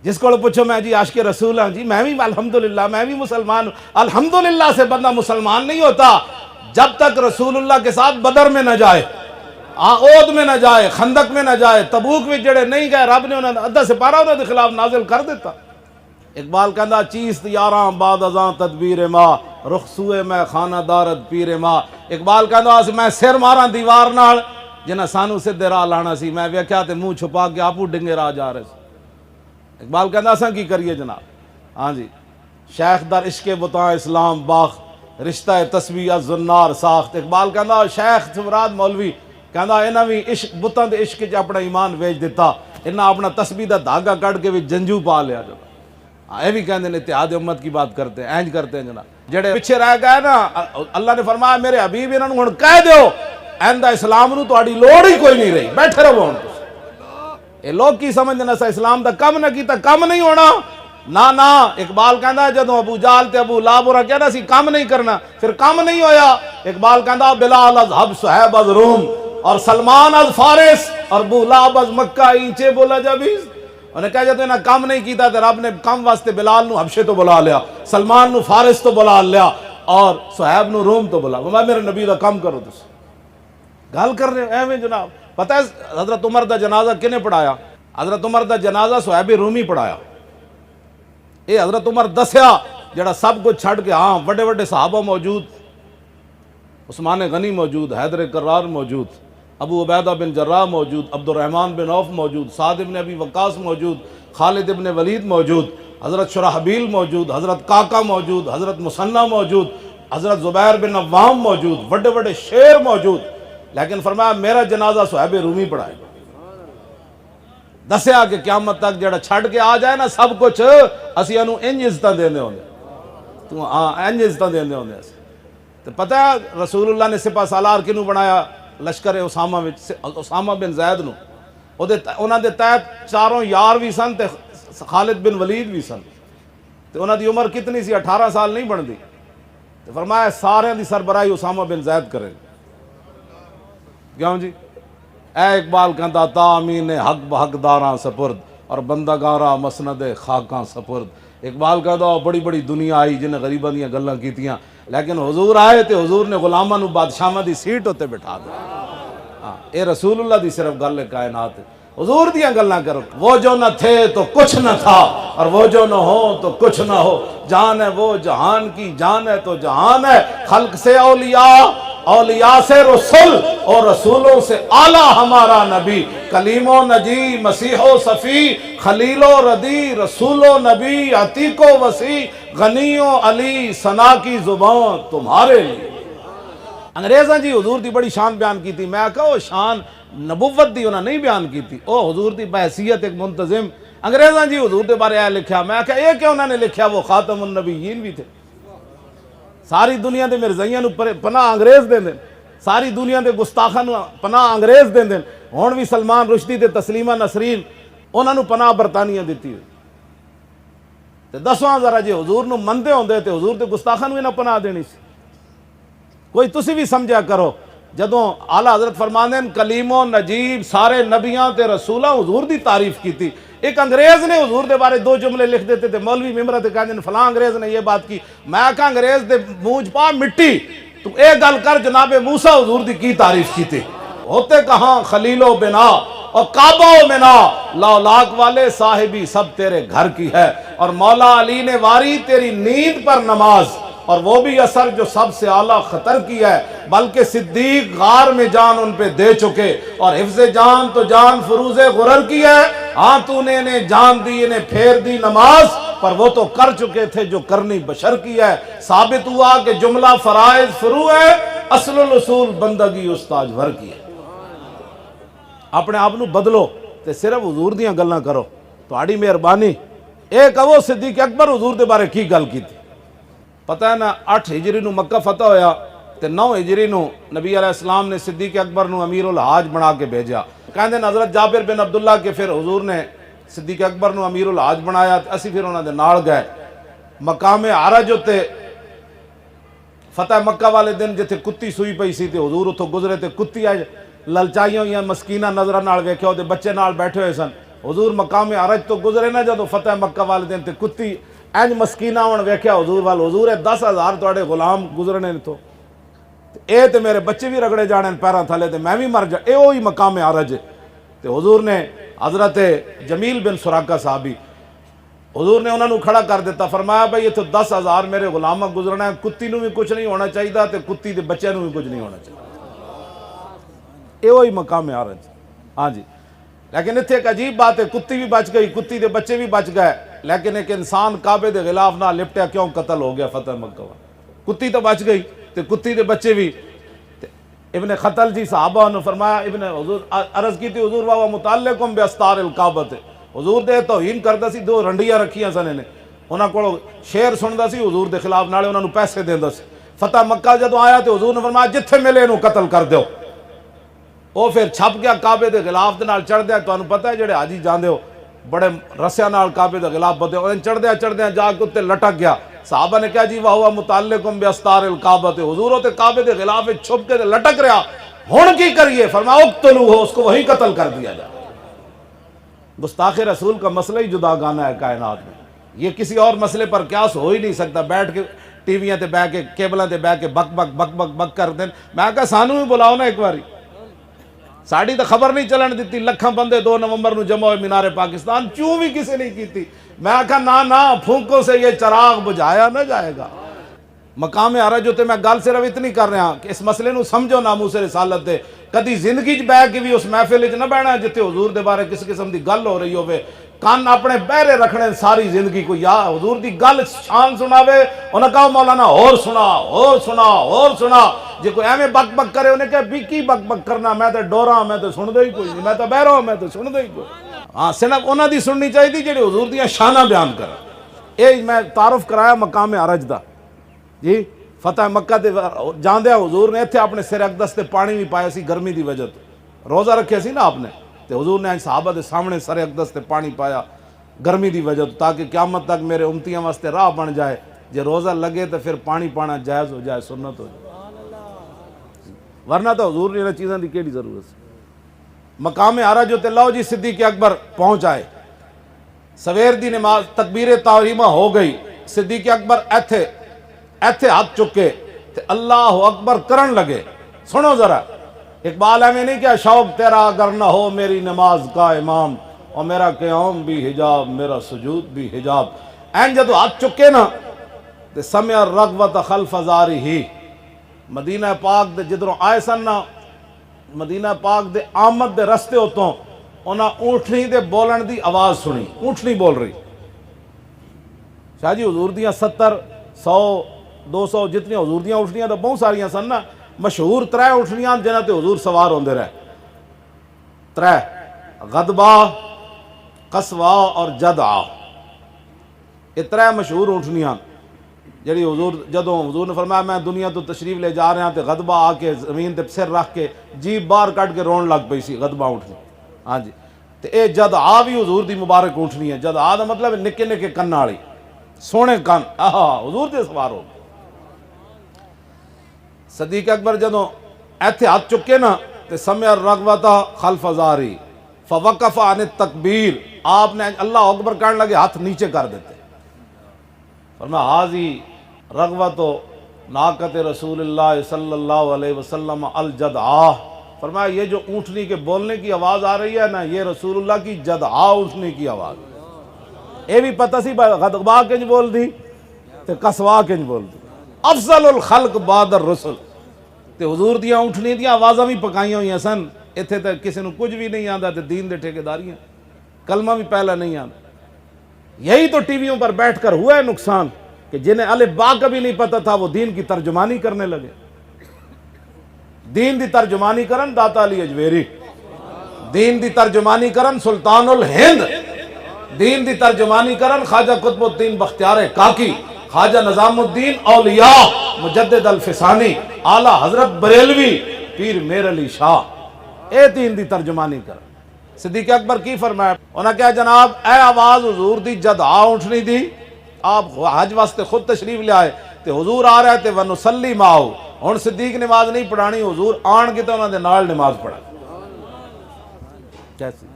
جس کو پوچھو میں جی عاشق رسول ہاں, جی میں بھی الحمدللہ میں بھی مسلمان ہوں. الحمدللہ سے بندہ مسلمان نہیں ہوتا جب تک رسول اللہ کے ساتھ بدر میں نہ جائے, احد میں نہ جائے, خندق میں نہ جائے. تبوک میں جڑے نہیں گئے رب نے انہوں نے ادھا سپارہ انہوں نے خلاف نازل کر دیتا. اقبال کہندا چیست یاراں بعد ازاں تدبیر ماں, رخ سوئے میں خانہ دارت پیر ماں. اقبال کہندا میں سر ماراں دیوار نال جنہاں سانو سدھے راہ لانا سی, میں ویکھیا تے منہ چھپا کے آپو ڈنگے راہ جا رہے سی. اقبال کہندا اساں کی کریے جناب؟ ہاں جی, شیخ در عشق بتاں اسلام باخ, رشتہ تسبیح زنار ساخت. اقبال کہندا شیخ مراد مولوی کہندا انہاں بھی عشق بتاں دے عشق وچ اپنا ایمان ویچ دیتا, انہاں اپنا تسبیح دا دھاگا کٹ کے وچ جنجو پا لیا. جناب یہ بھی کہندے نے اتحاد امت کی بات کرتے ہیں, اینج کرتے ہیں. جناب جڑے پیچھے رہ گئے نا, اللہ نے فرمایا میرے حبیب انہاں نوں ہن کہہ دیو ایندا اسلام نوں تہاڈی لوڑ ہی کوئی نہیں رہی, بیٹھے رہو. ہن یہ لوگ کی سمجھدے نے اسلام دا کم نہ کیتا کم نہیں ہونا. نہ اقبال کہندا جدوں ابو جہل تے ابو لہب اور کہندا سی کم نہیں کرنا, پھر کم نہیں ہویا. اقبال کہندا بلال از حبش صہیب از روم اور سلمان از فارس اور ابو لہب از مکہ اینچے بولا جبیز. انہیں کہا جاتا ہے نا کم نہیں کیتا تو رب نے کم واسطے بلال نو حبشے تو بلا لیا, سلمان نو فارس تو بلا لیا, اور صہیب نو روم تو بلا. میں میرے نبی دا کم کرو تس گل کر رہے ہیں. جناب پتہ ہے حضرت عمر دا جنازہ کنے پڑھایا؟ حضرت عمر دا جنازہ صہیب رومی پڑھایا. یہ حضرت عمر دسیا جڑا سب کچھ چھڑ کے, ہاں بڑے بڑے صحابہ موجود, عثمان غنی موجود، حیدر کرار موجود، ابو عبیدہ بن جراح موجود، عبد الرحمن بن عوف موجود، سعد بن ابی وقاص موجود، خالد بن ولید موجود، حضرت شرحبیل موجود، حضرت کاکا موجود، حضرت مثنیٰ موجود، حضرت زبیر بن عوام موجود، بڑے بڑے شیر موجود، لیکن فرمایا میرا جنازہ صہیب رومی پڑھائے گا۔ دسیا کہ قیامت تک جڑا چھڑ کے آ جائے نا سب کچھ، اسی انہوں انج عزتاں دیندے ہوندے، تو انج عزتاں دیندے ہوندے اسی۔ تو پتہ ہے رسول اللہ نے سپہ سالار کنوں بنایا لشکر اسامہ وچ؟ اسامہ بن زید نو، انہاں دے تحت چاروں یار بھی سن تے خالد بن ولید بھی سن، تے انہاں دی عمر کتنی سی؟ 18 سال نہیں بندی، تے فرمایا سارے دی سربراہی اسامہ بن زید کرے۔ کیوں جی؟ اے اقبال کہندا تامین حق بحق داراں سپرد اور بندگاراں مسند خاکاں سپرد۔ اقبال کہندا بڑی بڑی دنیا آئی جنہیں غریباں دیاں گلاں کیتیاں، لیکن حضور آئے تے حضور نے غلاماں نو بادشاہاں دی سیٹ ہوتے بٹھا دیا۔ اے رسول اللہ دی صرف گل کائنات ہے، حضور دیاں گلاں کرو۔ وہ جو نہ تھے تو کچھ نہ تھا اور وہ جو نہ ہو تو کچھ نہ ہو، جان ہے وہ جہان کی جان ہے تو جہان ہے، خلق سے اولیاء، اولیاء سے رسول اور رسولوں سے اعلیٰ ہمارا نبی، کلیم و نجی مسیح و صفی، خلیل و ردی رسول و نبی، عتیق و وسیع غنی و علی، ثنا کی زبان تمہارے لیے۔ انگریزاں جی حضور دی بڑی شان بیان کی تھی، میں کہا وہ شان نبوت دی انہاں نہیں بیان کی تھی، او حضور دی بحیثیت ایک منتظم۔ انگریزاں جی حضور دے بارے آیا لکھیا، میں کہا یہ کیا انہوں نے لکھیا؟ وہ خاتم النبیین بھی تھے۔ ساری دنیا دے مرزائیاں نو پناہ انگریز دیں دیں، ساری دنیا دے گستاخاں نو پناہ انگریز دیں دیں، ہون بھی سلمان رشدی تے تسلیمہ نسرین انہاں نو پناہ برطانیہ دیتی ہے۔ تے دسواں ذرا جی حضور نو مندے ہوندے تے حضور دے گستاخاں نو انہاں پناہ دینی سی۔ کوئی تسی بھی سمجھا کرو، جدوں اعلیٰ حضرت فرماندے ہیں کلیم و نجیب سارے نبیاں تے رسولاں حضور دی تعریف کی تھی، ایک انگریز نے حضور دے بارے دو جملے لکھ دیتے تھے، مولوی ممبر تے کہندے فلاں انگریز نے یہ بات کی، میں کہا انگریز دے مونج پا مٹی، تو اے گل کر جناب موسیٰ حضور دی کی تعریف کی تھی؟ ہوتے کہاں خلیل و بنا اور کعبہ و منا، لاولاک والے صاحبی سب تیرے گھر کی ہے، اور مولا علی نے واری تیری نیند پر نماز، اور وہ بھی اثر جو سب سے اعلیٰ خطر کی ہے، بلکہ صدیق غار میں جان ان پہ دے چکے، اور حفظ جان تو جان فروز غرر کی ہے، ہاں تو نے انہیں جان دی انہیں پھیر دی نماز، پر وہ تو کر چکے تھے جو کرنی بشر کی ہے۔ ثابت ہوا کہ جملہ فرائض فرو ہے، اصل الاصول بندگی استاج ور کی ہے۔ اپنے آپ نو بدلو تے صرف حضور دیاں گلاں کرو، تہاڈی مہربانی۔ اے کہو صدیق اکبر حضور دے بارے کی گل کی تھی؟ پتہ ہے نا 8 ہجری نو مکہ فتح ہویا تے 9 ہجری نو نبی علیہ السلام نے صدیق اکبر نو امیر الحاج بنا کے بھیجا۔ کہندے حضرت جابر بن عبداللہ کے پھر حضور نے صدیق اکبر نو امیر الحاج بنایا، اسی پھر انہاں دے نال گئے مقام عرج ہوتے فتح مکہ والے دن جتھے کتی سوئی پئی سی تے حضور اتھوں گزرے تے کتی آئے للچائیاں ہوئیاں مسکینہ نظرہ نال ویکھیا تے بچے نال بیٹھے ہوئے سن، حضور مقام عرج تو گزرے نا جدو فتح مکہ والے دن تے کتی اینج مسکینہ ہون ویکھیا حضور وال، حضور 10,000 تواڈے غلام گزرنے تو اے تے میرے بچے بھی رگڑے جانے پیراں تھلے تے میں بھی مر جا، اے وہی مقام عرج ہے۔ تے حضور نے حضرت جمیل بن سراقہ صحابی حضور نے انہوں نے کھڑا کر دیتا، فرمایا بھائی یہ تو 10,000 میرے غلامہ گزرنا ہے، کتی نو بھی کچھ نہیں ہونا چاہیے تے کتی دے بچے نو بھی کچھ نہیں ہونا چاہیے۔ اے وہی مقام عرج، ہاں جی۔ لیکن اتھے ایک عجیب بات ہے، کتی بھی بچ گئی، کتی دے بچے بھی بچ گئے، لیکن ایک انسان کعبے دے غلاف نہ لپٹیا کیوں قتل ہو گیا فتح مکہ والا؟ کتی تو بچ گئی تے کتی دے بچے بھی۔ ابن خطل جی صحابہ نے فرمایا، ابن حضور عرض کی تھی حضور واہ متعلقم باستار الکعبۃ، حضور دے توہین کردا سی، 2 رنڈیاں رکھیاں سن نے، انہاں کولوں شعر سندا سی حضور دے خلاف، نالے انہاں نوں پیسے دیندا سی۔ فتح مکہ جدوں آیا تے حضور نے فرمایا جتھے ملے انہوں قتل کر دیو۔ وہ پھر چھپ گیا کعبے دے غلاف دے نال چڑھ دیا، تانوں پتہ ہے جڑے حاجی جاندے ہو بڑے رسیاں نال کعبے دے غلاف بدے، انہیں چڑھ دیا جا کے اتنے لٹک گیا۔ صحابہ نے کہا جی واہ متعلقم باستار الکعبۃ، حضور ہوتے کعبے دے غلاف چھپ کے لٹک رہا، ہن کی کریے؟ فرمایا اقتلوہ، اس کو وہیں قتل کر دیا جائے۔ گستاخ رسول کا مسئلہ ہی جدا گانا ہے کائنات میں، یہ کسی اور مسئلے پر قیاس ہو ہی نہیں سکتا۔ بیٹھ کے ٹی ویاں تے بیٹھ کے کیبلاں تے بیٹھ کے بک بک بک بک بک کر دیں۔ میں کہا سانوں بھی بلاؤ نا ایک باری، ساڑی تو خبر نہیں چلن دیتی، لکھاں بندے 2 نومبر نو جمع ہوئے مینار پاکستان، کیوں بھی کسی نہیں کیتی۔ میں کہا نا پھونکوں سے یہ چراغ بجھایا نہ جائے گا۔ مقام عرج ہوتے میں گل صرف اتنی کر رہا کہ اس مسئلے نو سمجھو ناموس رسالت دے کدی زندگی چ بہ کے بھی اس محفل چ نہ بہنا جتے حضور دے بارے کسی قسم دی گل ہو رہی ہوے کان اپنے بہرے رکھنے ساری زندگی کو یا حضور دی گل شان سناوے انہاں کہو مولانا اور سنا جے کوئی ایویں بک بک کرے انہیں کہ بھی کی بک بک کرنا میں تے ڈوراں میں تے سن دے ہی کوئی نہیں میں تے بہرا ہوں میں تے سن دے ہی کوئی ہاں صرف انہاں دی سننی چاہیے جڑے حضور دیاں شاناں بیان کرن اے میں تعارف کرایا مقام عرج دا جی فتح مکہ دے جاندیا حضور نے ایتھے اپنے سر اقدس تے پانی بھی پایا سی گرمی دی وجہ تو روزہ رکھے سی نا آپ نے تے حضور نے صحابہ دے سامنے سر اقدس تے پانی پایا گرمی دی وجہ تو تاکہ قیامت تک میرے امتیاں واسطے راہ بن جائے جے روزہ لگے تو پھر پانی پانا جائز ہو جائے سنت ہو جائے ورنہ تو حضور نے انہاں چیزاں دی کیڑی ضرورت سی مقام عرج تے لو جی صدیق اکبر پہنچ آئے سویر دی نماز تکبیر تحریمہ ہو گئی صدیق اکبر ایتھے ہاتھ چکے تے اللہ اکبر کرن لگے سنو ذرا اقبال ہے میں نہیں کیا شوق تیرا اگر نہ ہو میری نماز کا امام اور میرا قیام بھی حجاب میرا سجود بھی حجاب این جدو ہاتھ چکے نا تے سمع الرغبت خلف زاری ہی مدینہ پاک دے جدروں آئے سن نا مدینہ پاک دے آمد دے رستے ہوتوں انہاں اونٹنی دے بولن دی آواز سنی اونٹنی بول رہی شاہ جی حضور دیاں 70 100 200 جتنی حضور دیاں اونٹنیاں تو بہت ساریاں سن نا مشہور 3 اونٹنیاں جنہاں تے حضور سوار ہوندے رہے 3 غدبہ قصوہ اور جدع یہ 3 مشہور اونٹنیاں جڑی حضور جدوں حضور نے فرمایا میں دنیا تو تشریف لے جا رہے ہیں تے غدبہ آ کے زمین تے سر رکھ کے جیب باہر کٹ کے رون لگ پئی سی غدبہ اونٹنی ہاں جی تے اے جدع بھی حضور دی مبارک اونٹنی ہے جدع دا مطلب نکے نکے کن والی سونے کن حضور تے سوار ہو صدیق اکبر جدوں ایتھے ہاتھ چکے نا تے سمع الرغبت خلف زاری فوقف عن التکبیر آپ نے اللہ اکبر کہنے لگے ہاتھ نیچے کر دیتے فرمایا حاضی رغبت ناقت رسول اللہ صلی اللہ علیہ وسلم الجدعہ فرمایا یہ جو اونٹنی کے بولنے کی آواز آ رہی ہے نا یہ رسول اللہ کی جدعہ اونٹنی کی آواز اے بھی پتہ سی غدبہ کنج بول دی تے قصوہ کنج بول دی افضل الخلق بعد الرسل تے حضور دیاں اونٹنی دیاں آوازاں بھی پکائیاں ہوئی ہیں سن اتھے تے کسی نو کچھ بھی نہیں آندا تے دین دے ٹھیکیداریاں کلمہ بھی پہلا نہیں آندا یہی تو ٹی ویوں پر بیٹھ کر ہوا ہے نقصان کہ جنہیں الف با کا بھی نہیں پتہ تھا وہ دین کی ترجمانی کرنے لگے دین دی ترجمانی کرن داتا علی اجویری دین دی ترجمانی کرن سلطان الہند دین دی ترجمانی کرن خواجہ قطب الدین بختیار کاکی خواجہ نظام الدین اولیاء مجدد الفسانی اعلی حضرت بریلوی پیر میر علی شاہ اے دین دی ترجمانی کرن صدیق اکبر کی فرمایا انہاں کہا جناب اے آواز حضور دی جدعا اونٹنی دی آپ حج واسطے خود تشریف لے آئے تے حضور آ رہے تے ونصلی معہو ہن صدیق نماز نہیں پڑھانی حضور آن کے تے انہاں دے نال نماز پڑھا کیسی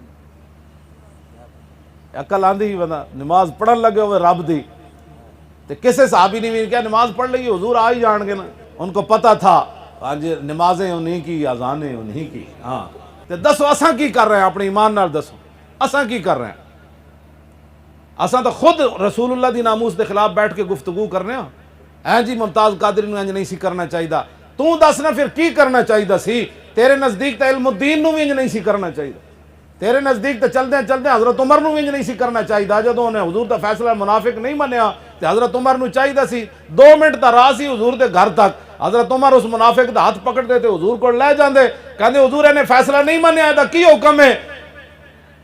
عقل آندھی ہی بندہ نماز پڑھن لگے ہوئے رب دی تے کسے صحابی نے بھی کیا نماز پڑھ لگی حضور آ ہی جان گے نا ان کو پتہ تھا نمازیں انہی کی اذانیں انہی کی ہاں تے دسو اساں کی کر رہے ہیں اپنے ایمان نال دسو اساں کی کر رہے ہیں اساں تو خود رسول اللہ دی ناموس دے خلاف بیٹھ کے گفتگو کر رہے ہیں جی ممتاز قادری نو انج نہیں سی کرنا چاہیے تو دس نا پھر کی کرنا چاہیے سی تیرے نزدیک تے علم الدین نو بھی انج نہیں سی کرنا چاہیے تیرے نزدیک تے چلدے چلدے حضرت عمر نو بھی انج نہیں سی کرنا چاہیے جدوں نے حضور دا فیصلہ منافق نہیں منیا تے حضرت عمر نو چاہیے سی 2 منٹ دا راہ سی حضور دے گھر تک حضرت عمر اس منافق دا ہاتھ پکڑ دے تے حضور کو لے جاندے کہندے حضور نے فیصلہ نہیں منیا دا کی حکم ہے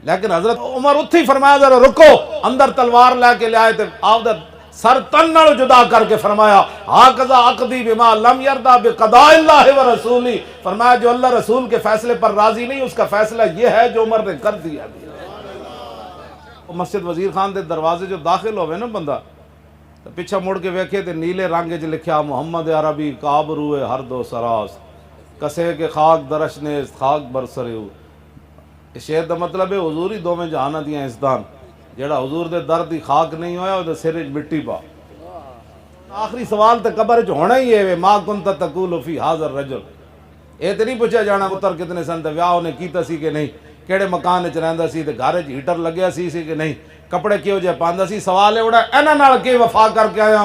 لیکن حضرت عمر اتھی فرمایا ذرا رکو اندر تلوار لے کے لے آئے تے آپ دا سر تن نال جدا کر کے فرمایا ہاکذا عقدی بما لم یرضا بقضاء اللہ ورسولی فرمایا جو اللہ رسول کے فیصلے پر راضی نہیں اس کا فیصلہ یہ ہے جو عمر نے کر دیا مسجد وزیر خان دے دروازے جو داخل ہوئے نا بندہ تو پیچھا مڑ کے ویکھے تے نیلے رنگ وچ لکھیا محمد عربی کعب روئے ہر دو سراس کسے کے خاک درش نے خاک برسرے اس شعر دا مطلب ہے حضور ہی دوویں جہاناں دیاں عزتاں جیڑا حضور دے در دی خاک نہیں ہویا او دے سر وچ مٹی پا آخری سوال تے قبر وچ ہونا ہی ہے ما کنت تقول فی ھذا الرجل اے تے نہیں پوچھا جانا پتر کتنے سن تے ویاہ نے کیتا سی کہ نہیں کیڑے مکان وچ رہندا سی تے گھر وچ ہیٹر لگیا سی کہ نہیں کپڑے کیو جے پاندا سی سوال ہے اڑا انہاں نال کی وفا کر کے آیا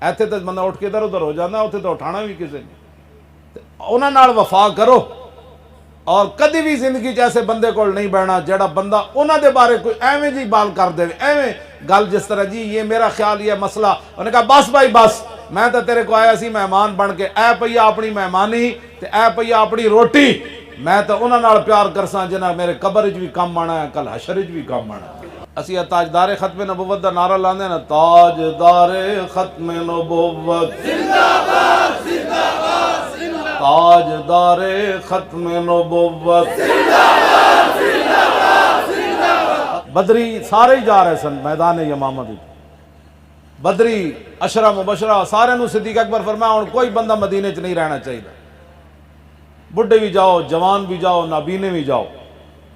ਇੱਥੇ ਤਾਂ ਬੰਦਾ ਉੱਠ ਕੇ ਇਧਰ ਉਧਰ ਹੋ ਜਾਂਦਾ, ਉੱਥੇ ਤਾਂ ਉਠਾਣਾ ਵੀ ਕਿਸੇ ਨੇ। ਤੇ ਉਹਨਾਂ ਨਾਲ ਵਫਾ ਕਰੋ, ਔਰ ਕਦੀ ਵੀ ਜ਼ਿੰਦਗੀ 'ਚ ਐਸੇ ਬੰਦੇ ਕੋਲ ਨਹੀਂ ਬਹਿਣਾ ਜਿਹੜਾ ਬੰਦਾ ਉਹਨਾਂ ਦੇ ਬਾਰੇ ਕੋਈ ਐਵੇਂ ਜੀ ਬਾਲ ਕਰ ਦੇਵੇ, ਐਵੇਂ ਗੱਲ ਜਿਸ ਤਰ੍ਹਾਂ ਜੀ ਇਹ ਮੇਰਾ ਖਿਆਲ ਇਹ ਮਸਲਾ। ਉਹਨੇ ਕਹਾ ਬਸ ਭਾਈ ਬਸ, ਮੈਂ ਤਾਂ ਤੇਰੇ ਕੋ ਆਇਆ ਸੀ ਮਹਿਮਾਨ ਬਣ ਕੇ, ਐ ਪਈਆ ਆਪਣੀ ਮਹਿਮਾਨੀ ਤੇ ਐ ਪਈਆ ਆਪਣੀ ਰੋਟੀ, ਮੈਂ ਤਾਂ ਉਹਨਾਂ ਨਾਲ ਪਿਆਰ ਕਰਸਾਂ ਜਿਨ੍ਹਾਂ ਮੇਰੇ ਕਬਰ 'ਚ ਵੀ ਕੰਮ ਆਣਾ ਹੈ, ਕੱਲ ਹਸ਼ਰ 'ਚ ਵੀ ਕੰਮ ਆਣਾ ਹੈ। ਅਸੀਂ ਤਾਜਦਾਰੇ ਖਤਮ ਨਬੂਵਤ ਦਾ ਨਾਰਾ ਲਾਉਂਦੇ ਨਾ, ਤਾਜਦਾਰੇ ਖਤਮ ਨਬੂਵਤ ਜ਼ਿੰਦਾਬਾਦ ਜ਼ਿੰਦਾਬਾਦ ਜ਼ਿੰਦਾਬਾਦ, ਤਾਜਦਾਰੇ ਖਤਮ ਨਬੂਵਤ ਜ਼ਿੰਦਾਬਾਦ ਜ਼ਿੰਦਾਬਾਦ ਜ਼ਿੰਦਾਬਾਦ। ਬਦਰੀ ਸਾਰੇ ਹੀ ਜਾ ਰਹੇ ਸਨ ਮੈਦਾਨ ਯਮਾਮਾ ਦੀ, ਬਦਰੀ ਅਸ਼ਰਾ ਮੁਬਸ਼ਰਾ ਸਾਰਿਆਂ ਨੂੰ ਸਿੱਦੀਕ ਅਕਬਰ ਫਰਮਾਇਆ ਹੁਣ ਕੋਈ ਬੰਦਾ ਮਦੀਨੇ 'ਚ ਨਹੀਂ ਰਹਿਣਾ ਚਾਹੀਦਾ, ਬੁੱਢੇ ਵੀ ਜਾਓ ਜਵਾਨ ਵੀ ਜਾਓ ਨਾਬੀਨੇ ਵੀ ਜਾਓ,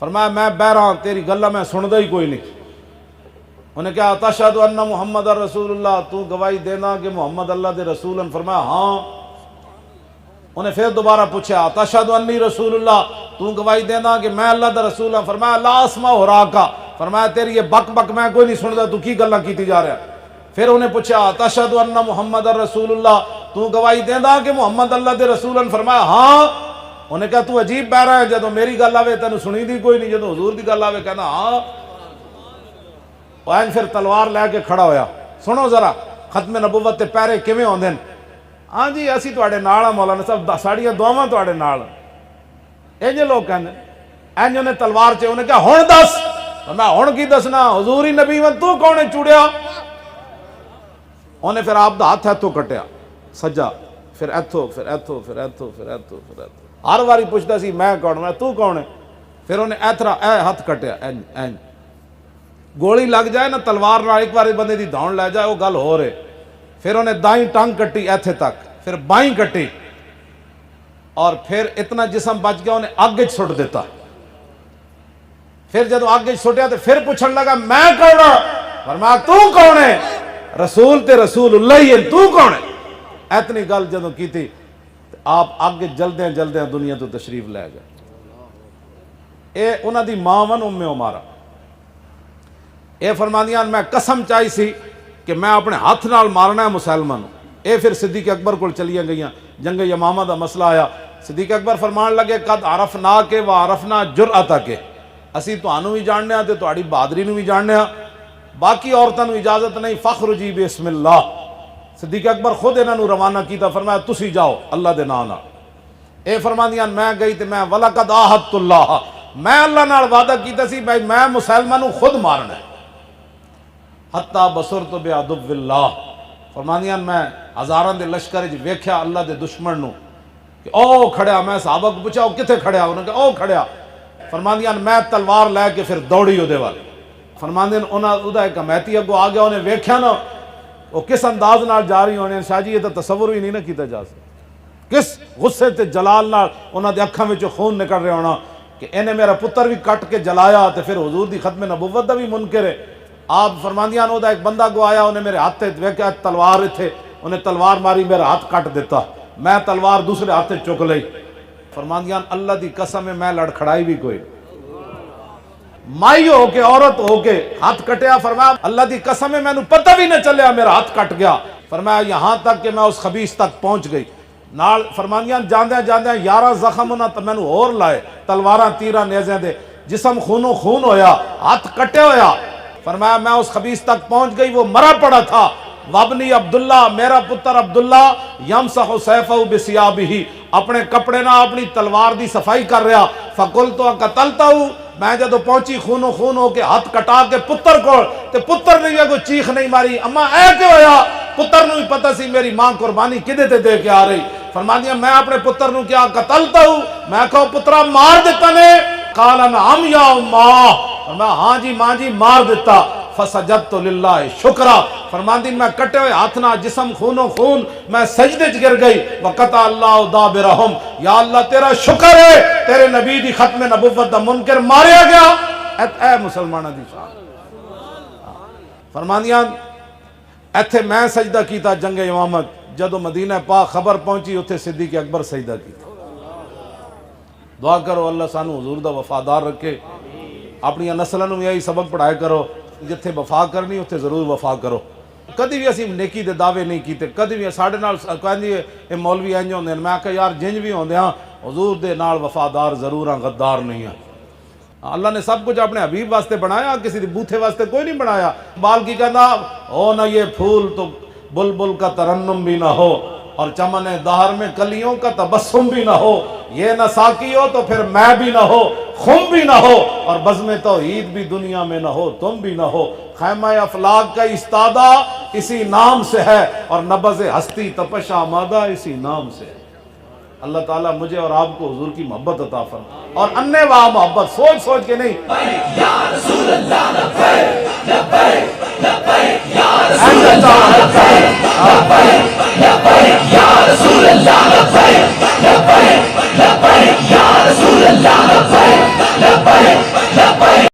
فرمایا میں بہرا تیری گلہ میں سندا ہی کوئی نہیں. انہیں کہا تشہد ان محمد رسول اللہ, تو گواہی دینا کہ محمد اللہ دے رسول ہیں؟ فرمایا ہاں. انہیں پھر دوبارہ پوچھا تشہد انی رسول اللہ, تو گواہی دینا کہ میں اللہ دا رسول ہوں؟ فرمایا لا اسمع وراکا, فرمایا تیری یہ بک بک میں کوئی نہیں سندا, تو کی گلاں کیتی جا رہا ہے. پھر انہیں پوچھا تشہد ان محمد رسول اللہ, تو گواہی دینا کہ محمد اللہ دے رسول ہیں؟ فرمایا ہاں. انہیں کہا تو عجیب بہرا ہے, جدو میری گل آوے تینوں سنی دی کوئی نہیں, جدو حضور دی گل آوے کہنا ہاں. پھر تلوار لے کے کھڑا ہویا. سنو ذرا ختم نبوت تے پیرے کیویں ہوندے ہیں. ہاں جی اسی تواڈے نال ہاں مولانا صاحب, ساڈیاں دعاواں تواڈے نال. اے جے لوگ کہندے اینج انہیں تلوار چ انہیں کہا ہن دس. میں ہن کی دسنا, حضور ہی نبی ون تو کون ہے چوڑیا. انہیں پھر آپ دا ہاتھ ایتھوں کٹیا سجا, پھر ایتھوں, پھر ایتھوں, پھر ایتھوں, پھر ایتھوں, پھر ایتھوں. ہر واری پوچھتا سی میں کون, میں تو کون ہے. پھر انہیں ایتھرا اے ہاتھ کٹیا اینج اینج. گولی لگ جائے نا تلوار نال, ایک بار بندے دی دھون لے جائے وہ گل ہو رہے. پھر انہیں دائیں ٹانگ کٹی ایتھے تک, پھر بائیں کٹی, اور پھر اتنا جسم بچ گیا انہیں آگے سٹ دیتا. پھر جب آگے سٹیا تو پھر پوچھن لگا میں کون ہوں. فرمایا تو کون ہے؟ رسول تے رسول اللہ ہی ہے, تو کون ہے. اتنی گل جدوں کی تھی آپ آگے جلدیں جلدیں دنیا تو تشریف لے گئے. اے انہاں دی ماں ون ام عمارہ, اے فرماندیاں میں قسم چاہی سی کہ میں اپنے ہاتھ نال مارنا ہے مسلمان. اے پھر صدیق اکبر کو چلیاں گئیاں, جنگ یمامہ دا مسئلہ آیا. صدیق اکبر فرمان لگے قد عرفنا کے وعرفنا جرأتا کے, اسی تانوں بھی جاننے ہاں تے تہاڈی بہادری نوں بھی جاننے ہاں, باقی عورتاں نوں اجازت نہیں. فخرجی بسم اللہ. صدیق اکبر خود انہاں نوں روانہ کیتا, فرمایا تسی جاؤ اللہ دے نام نال. اے فرماندیاں میں گئی تے میں ولقد عاہدت اللہ, میں اللہ نال وعدہ کیتا سی بھائی میں مسلمانوں خود مارنا ہے. حتی بصرت بعدو اللہ, فرماندیاں میں ہزاراں دے لشکر وچ ویکھیا اللہ دے دشمن نو کہ او کھڑیا. میں صحابہ کو پوچھا او کتے کھڑیا, انہوں نے کہا او کھڑیا. فرماندیاں میں تلوار لے کے پھر دوڑی اودے وال. فرماندیاں انہاں اودہ ایک کمیتی اگوں آ گیا, انہیں ویکھیا نا وہ کس انداز نال جا رہی ہونے. شاہ جی یہ تو تصور ہی نہیں نہ کیتا جا سکتا, کس غصے تے جلال نال انہاں دے اکھاں وچوں خون نکل رہا ہونا کہ انہیں میرا پتر بھی کٹ کے جلایا تے پھر حضور دی ختم نبوت دا بھی منکر ہے. آپ فرماندیاں نو دا ایک بندہ کو آیا, انہیں میرے ہاتھ تے ویکھیا تلوار تھے, انہیں تلوار ماری, میرا ہاتھ کٹ دیتا. میں تلوار دوسرے ہاتھ تے چک لئی. فرماندیاں اللہ دی قسم ہے میں لڑکھڑائی بھی کوئی, مائی ہو کے عورت ہو کے ہاتھ کٹیا. فرمایا اللہ دی قسم ہے مینوں پتہ بھی نہ چلیا میرا ہاتھ کٹ گیا. فرمایا یہاں تک کہ میں اس خبیث تک پہنچ گئی. نال فرماندیاں جاندیاں جاندیاں 11 زخم انہاں تے مینوں اور لائے, تلواراں تیراں نیزیاں دے, جسم خونوں خون ہویا, ہاتھ کٹے ہویا. فرمایا میں اس خبیث تک پہنچ گئی, وہ مرا پڑا تھا. وابنی عبداللہ, میرا پتر عبداللہ, یمسح سیفہ بثیابہ, اپنے کپڑے نہ اپنی تلوار دی صفائی کر رہا. فقلت قتلتہ, میں جدو پہنچی خونوں خون ہو کے ہاتھ کٹا کے پتر کو, تے پتر نے کوئی چیخ نہیں ماری. اما اے کیوں ہویا؟ پتر نو ہی پتہ سی میری ماں قربانی کدے تے دے کے آ رہی. فرماندیاں میں اپنے پتر نو کیا قتلتہ, میں کہو پترا مار دیتا نے. قال نعم یا اماں, فرمایا ہاں جی ماں جی مار دیتا. فسجدت للہ شکرا, فرماندین میں کٹے ہوئے ہاتھ نہ جسم خونوں خون میں سجدے چ گر گئی. وقطع اللہ دابرہم, یا اللہ تیرا شکر ہے تیرے نبی دی ختم نبوت دا منکر ماریا گیا. اے مسلمانہ دی شان. فرماندیاں ایتھے میں سجدہ کیتا جنگ یمامت, جدو مدینہ پاک خبر پہنچی اتھے صدیق اکبر سجدہ کیتا. دعا کرو اللہ سانو حضور دا وفادار رکھے, اپنی نسلوں میں یہی سبق پڑھائے کرو, جتھے وفا کرنی اتھے ضرور وفا کرو. کدی بھی اسی نیکی دے دعوے نہیں کیتے, کدی بھی ساڈے نال کہندی اے مولوی انج ہوندے نے. میں کہا یار جنج بھی ہوندے ہاں حضور دے نال وفادار ضرور ہاں, غدار نہیں ہاں. اللہ نے سب کچھ اپنے حبیب واسطے بنایا, کسی دی بوتھے واسطے کوئی نہیں بنایا. بال کی کہنا ہو نہ یہ پھول تو بلبل کا ترنم بھی نہ ہو, اور چمن دہر میں کلیوں کا تبسم بھی نہ ہو. یہ نہ ساقی ہو تو پھر میں بھی نہ ہو, خم بھی نہ ہو, اور بزم توحید بھی دنیا میں نہ ہو, تم بھی نہ ہو. خیمہ افلاک کا استادہ اسی نام سے ہے, اور نبض ہستی تپش آمادہ اسی نام سے ہے. اللہ تعالیٰ مجھے اور آپ کو حضور کی محبت عطا فرمائے, اور انے واہ محبت, سوچ سوچ کے نہیں. یا رسول اللہ لبیک لبیک